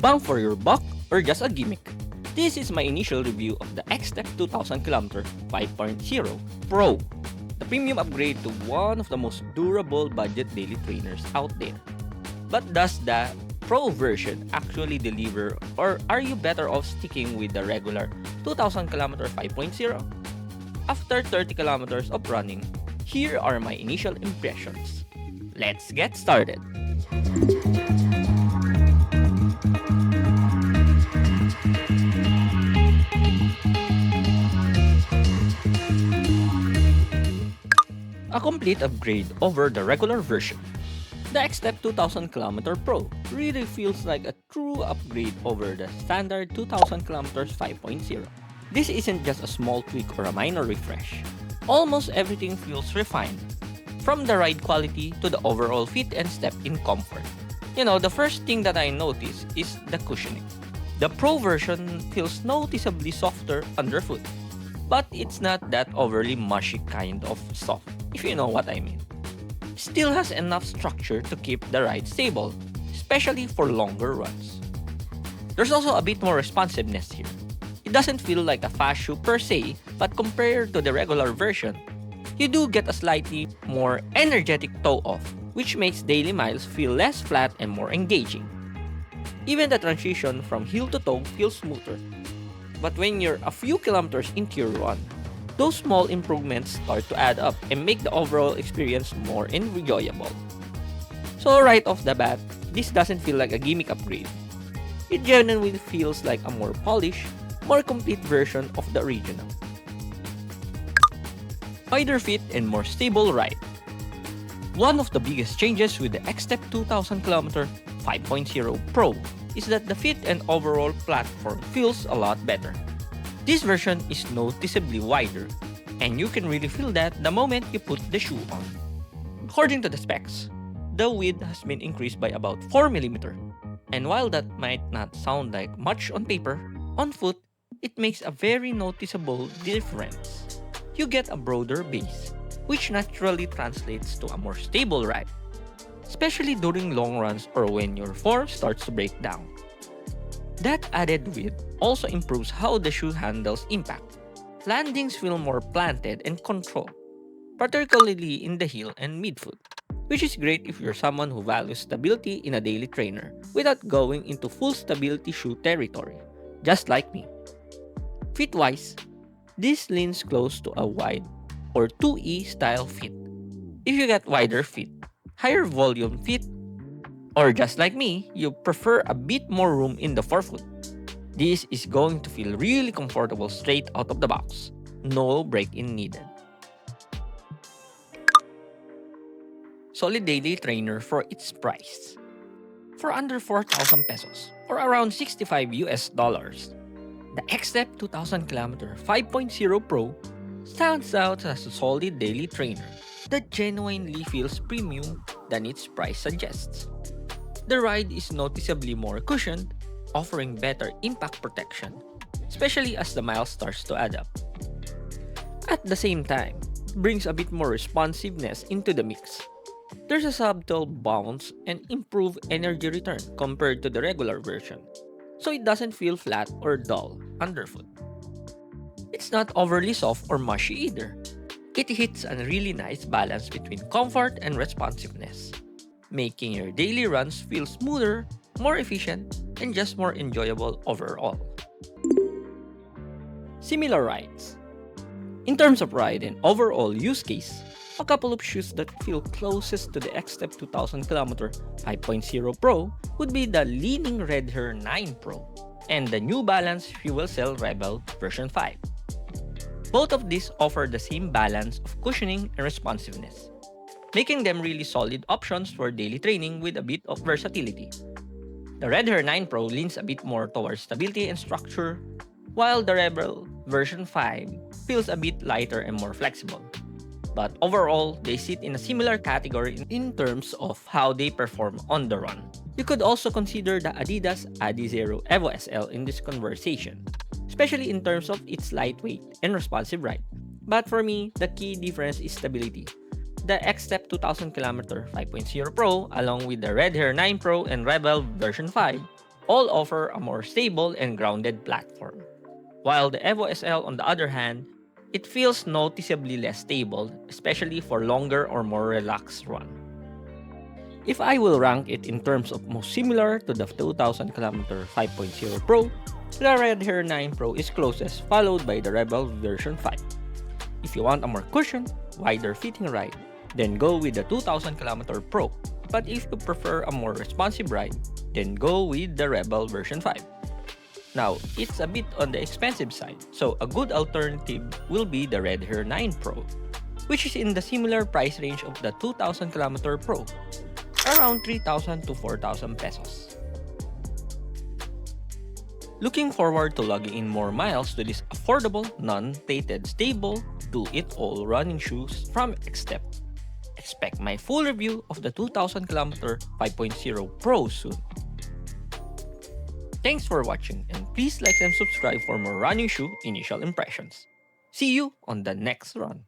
bang for your buck, or just a gimmick? This is my initial review of the XTEP 2000km 5.0 Pro, the premium upgrade to one of the most durable budget daily trainers out there. But does the Pro version actually deliver, or are you better off sticking with the regular 2000km 5.0? After 30 kilometers of running, here are my initial impressions. Let's get started! A complete upgrade over the regular version. The XTEP 2000km Pro really feels like a true upgrade over the standard 2000km 5.0. This isn't just a small tweak or a minor refresh. Almost everything feels refined, from the ride quality to the overall fit and step-in comfort. The first thing that I notice is the cushioning. The Pro version feels noticeably softer underfoot, but it's not that overly mushy kind of soft, if you know what I mean. Still has enough structure to keep the ride stable, especially for longer runs. There's also a bit more responsiveness here. It doesn't feel like a fast shoe per se, but compared to the regular version, you do get a slightly more energetic toe-off, which makes daily miles feel less flat and more engaging. Even the transition from heel to toe feels smoother. But when you're a few kilometers into your run, those small improvements start to add up and make the overall experience more enjoyable. So right off the bat, this doesn't feel like a gimmick upgrade. It genuinely feels like a more polished, more complete version of the original. Wider fit and more stable ride. One of the biggest changes with the XTEP 2000km 5.0 Pro is that the fit and overall platform feels a lot better. This version is noticeably wider, and you can really feel that the moment you put the shoe on. According to the specs, the width has been increased by about 4mm, and while that might not sound like much on paper, on foot, it makes a very noticeable difference. You get a broader base, which naturally translates to a more stable ride, especially during long runs or when your form starts to break down. That added width also improves how the shoe handles impact. Landings feel more planted and controlled, particularly in the heel and midfoot, which is great if you're someone who values stability in a daily trainer without going into full stability shoe territory, just like me. Fit-wise, this leans close to a wide or 2E style fit. If you get wider fit, higher volume fit, or just like me, you prefer a bit more room in the forefoot, this is going to feel really comfortable straight out of the box. No break-in needed. Solid daily trainer for its price. For under 4,000 pesos, or around 65 US dollars, the XTEP 2000km 5.0 Pro stands out as a solid daily trainer that genuinely feels premium than its price suggests. The ride is noticeably more cushioned, offering better impact protection, especially as the miles starts to add up. At the same time, it brings a bit more responsiveness into the mix. There's a subtle bounce and improved energy return compared to the regular version, so it doesn't feel flat or dull underfoot. It's not overly soft or mushy either. It hits a really nice balance between comfort and responsiveness, making your daily runs feel smoother, more efficient, and just more enjoyable overall. Similar rides. In terms of ride and overall use case, a couple of shoes that feel closest to the XTEP 2000km 5.0 Pro would be the leaning Red Hare 9 Pro and the New Balance Fuel Cell Rebel version 5. Both of these offer the same balance of cushioning and responsiveness, making them really solid options for daily training with a bit of versatility. The Red Hare 9 Pro leans a bit more towards stability and structure, while the Rebel version 5 feels a bit lighter and more flexible. But overall, they sit in a similar category in terms of how they perform on the run. You could also consider the Adidas Adizero Evo SL in this conversation, especially in terms of its lightweight and responsive ride. But for me, the key difference is stability. The XTEP 2000km 5.0 Pro, along with the Red Hare 9 Pro and Rebel version 5, All offer a more stable and grounded platform. While the Evo SL, on the other hand, it feels noticeably less stable, especially for longer or more relaxed run. If I will rank it in terms of most similar to the 2000km 5.0 Pro, the Red Hare 9 Pro is closest, followed by the Rebel version 5. If you want a more cushioned, wider fitting ride, then go with the 2000km Pro. But if you prefer a more responsive ride, then go with the Rebel version 5. Now, it's a bit on the expensive side, so a good alternative will be the Red Hare 9 Pro, which is in the similar price range of the 2000km Pro, around 3,000 to 4,000 pesos. Looking forward to logging in more miles to this affordable, non-tainted, stable, do-it-all running shoes from XTEP. Expect my full review of the 2000km 5.0 Pro soon. Thanks for watching, and please like and subscribe for more running shoe initial impressions. See you on the next run.